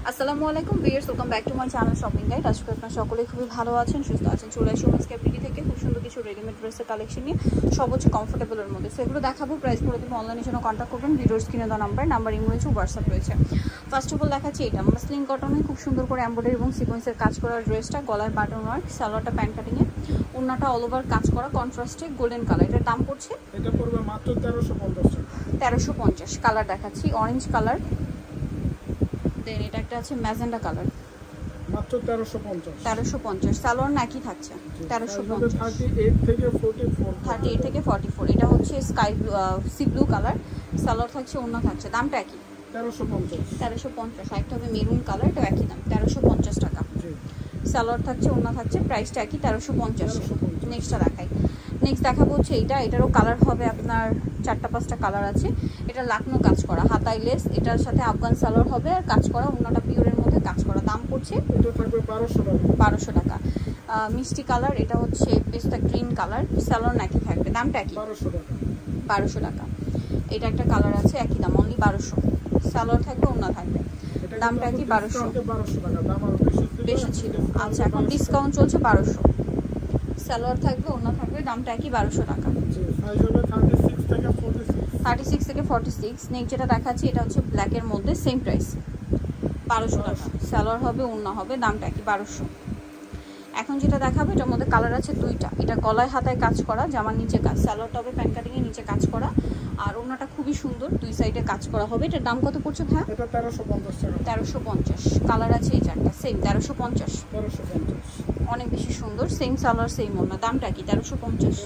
আসসালামু আলাইকুম viewers, welcome back to my channel shopping guide. আজকে আপনারা সকলেই খুবই ভালো আছেন, সুস্থ আছেন। চলে আসি ওমেন্স ক্যাপিটি থেকে খুব সুন্দর কিছু রেডিমেড ড্রেসের কালেকশন নিয়ে, সব হচ্ছে কমফোর্টেবলের মধ্যে। সেগুলো দেখাবো, প্রাইস করে দেবো। অনলাইনের জন্য কন্ট্যাক্ট করবেন, ভিডিওর স্ক্রিনে দেওয়া নাম্বার ইমো রয়েছে, হোয়াটসঅ্যাপ রয়েছে। ফার্স্ট অফ অল দেখাচ্ছি এটা মাসলিন কটনে খুব সুন্দর করে এমব্রয়ডারি এবং সিকোয়েন্সের কাজ করা ড্রেসটা, গলায় বাটন ওয়ার্ক, সালোয়ারটা প্যান্ট কাটিংয়ে, ওড়নাটা অল ওভার কাজ করা কন্ট্রাস্টে গোল্ডেন কালার। এটার দাম পড়ছে এটা পড়বে মাত্র 1350 টাকা। 1350। কালার দেখাচ্ছি অরেঞ্জ কালার, দেন এটা একটা আছে ম্যাজেন্ডা কালার, মাত্র 1350। 1350। সালোয়ার নাকি থাকছে 1350, 38 থেকে 44। 38 থেকে 44। এটা হচ্ছে sky C blue colour, salwar থাকছে, ওড়না থাকছে। দামটা একই 1350। 1350। আরেকটা হবে মেরুন কালার, এটা একই দাম 1350 টাকা। সালোয়ার থাকছে, ওড়না থাকছে, প্রাইসটা একই 1350। নেক্সটটা দেখাই। নেক্সট দেখাবো হচ্ছে এটারও কালার হবে আপনার 4-5টা কালার আছে। এটা লাকনো কাজ করা, হাতাই লেস, এটার সাথে আফগান সালোয়ার হবে আর কাজ করা, ওড়নাটা পিওরের মধ্যে কাজ করা। দাম পড়ছে এটা থাকবে 1200 টাকা। 1200 টাকা। মিষ্টি কালার, এটা হচ্ছে পেস্তা গ্রিন কালার, সালোয়ার নাকি থাকবে, দামটা একই 1200 টাকা। 1200 টাকা। এটা একটা কালার আছে, একই দাম, অনলি 1200। সালোয়ার থাকবে, ওড়না থাকবে, দামটা একই 1200। 1200 টাকা দাম আরো বেশি ছিল। আচ্ছা, এখন ডিসকাউন্ট চলছে 1200। সালোয়ার থাকবে, ওড়না থাকবে, দামটা একই 1200 টাকা। জি, সাইজ হবে 36 থেকে 46। 36 থেকে 46। নেক্সট যেটা দেখাচ্ছি এটা হচ্ছে ব্ল্যাকের মধ্যে, সেম প্রাইস 1200 টাকা। সালোয়ার হবে, ওড়না হবে, দামটা একই 1200। এখন যেটা দেখাবো এটার মধ্যে কালার আছে দুইটা। এটা গলায় হাতায় কাজ করা, জামার নিচে কাজ, সালোয়ারটা হবে প্যান্ট কাটিংয়ে নিচে কাজ করা, আর ওড়নাটা খুবই সুন্দর, দুই সাইডে কাজ করা হবে। এটার দাম কত পড়ছে ভাই? এটা 1350 টাকা। 1350। কালার আছে এই চারটা, সেম 1350। 1350 অনেক বেশি সুন্দর, সেম সালোয়ার সেম ওড়না, দামটা কি 1350।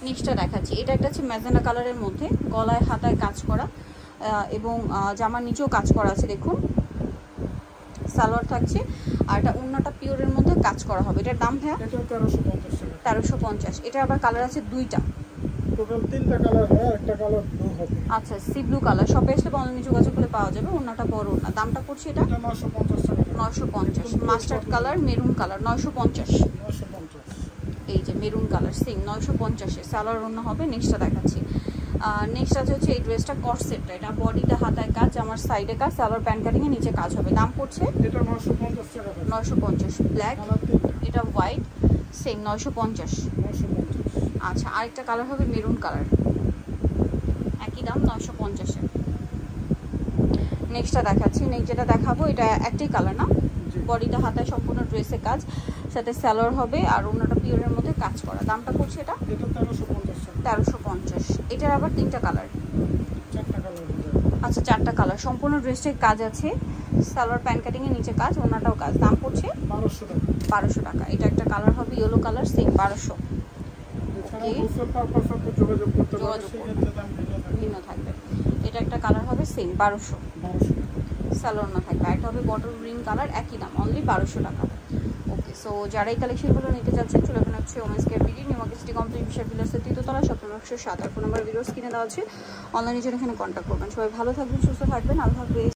নেক্সটটা দেখাচ্ছি, এটা একটা হচ্ছে ম্যাজেন্ডা কালারের মধ্যে, গলায় হাতায় কাজ করা এবং জামার নিচেও কাজ করা আছে, দেখুন সালোয়ার থাকছে, আর এটা ওড়নাটা পিওরের মধ্যে কাজ করা হবে। এটার দাম ভাইয়া? এটা 1350 টাকা। 1350। এটা আবার কালার আছে দুইটা, টোটাল 3টা কালার হয়, একটা কালার ব্লু হবে। আচ্ছা, সি ব্লু কালার। শপে এসে অনলাইনে যোগাযোগ করে পাওয়া যাবে। ওড়নাটা বড় ওড়না। দামটা পড়ছে এটা 950 টাকা। 950। Mustard colour, maroon colour, 950। 950। এই যে মেরুন কালার, সেম 950-এ সালোয়ার ওড়না হবে। নেক্সটটা দেখাচ্ছি। নেক্সট আছে হচ্ছে এই ড্রেসটা কর্সেটটা, এটা বডিটা হাতায় কাজ, আমার সাইডে কাজ, সালোয়ার প্যান্ট কাটিংয়ে নিচে কাজ হবে। দাম পড়ছে এটা 950 টাকা। 950। ব্ল্যাক, এটা হোয়াইট, সেম 950। 950। আচ্ছা, আরেকটা কালার হবে মেরুন কালার, একই দাম 950-এ। নেক্সটটা দেখাচ্ছি। নেক্সট যেটা দেখাবো এটা একটাই কালার না, বডিটা হাতায় সম্পূর্ণ ড্রেসে কাজ, সাথে সালোয়ার হবে আর ওড়নাটা পিওরের মধ্যে কাজ করা। দামটা পড়ছে এটা 1350 টাকা। 1350। এটার আবার 3টা কালার, 4টা কালার। আচ্ছা 4টা কালার। সম্পূর্ণ ড্রেসটাই কাজ আছে, সালোয়ার প্যান্ট কাটিংয়ে নিচে কাজ, ওড়নাটাও কাজ। দাম পড়ছে 1200 টাকা। 1200 টাকা। এটা একটা কালার হবে ইয়েলো কালার, সেম 1200। এছাড়া হোলসেল পারপাস আপনি যোগাযোগ করতে পারেন, সেক্ষেত্রে দাম ভিন্ন থাকবে। এটা একটা কালার হবে সেম 1200। 1200 টাকা। সালোয়ার না থাকবে। একটা হবে বটল গ্রিন কালার, একই দাম, অনলি 1200 টাকা। ওকে, সো যারা এই কালেকশনগুলো নিতে যাচ্ছেন চলে যাবেন হচ্ছে ওমেন্স ক্যাপিটি, নিউ মার্কেট সিটি কমপ্লেক্স, বিশাল বিলাসের 3য় তলা, 1707। আর ফোন নাম্বার ভিডিওস কিনে দেওয়া আছে, অনলাইনে জন্য এখানে কন্ট্যাক্ট করবেন। সবাই ভালো থাকবেন, সুস্থ থাকবেন, আল্লাহ হাফেজ।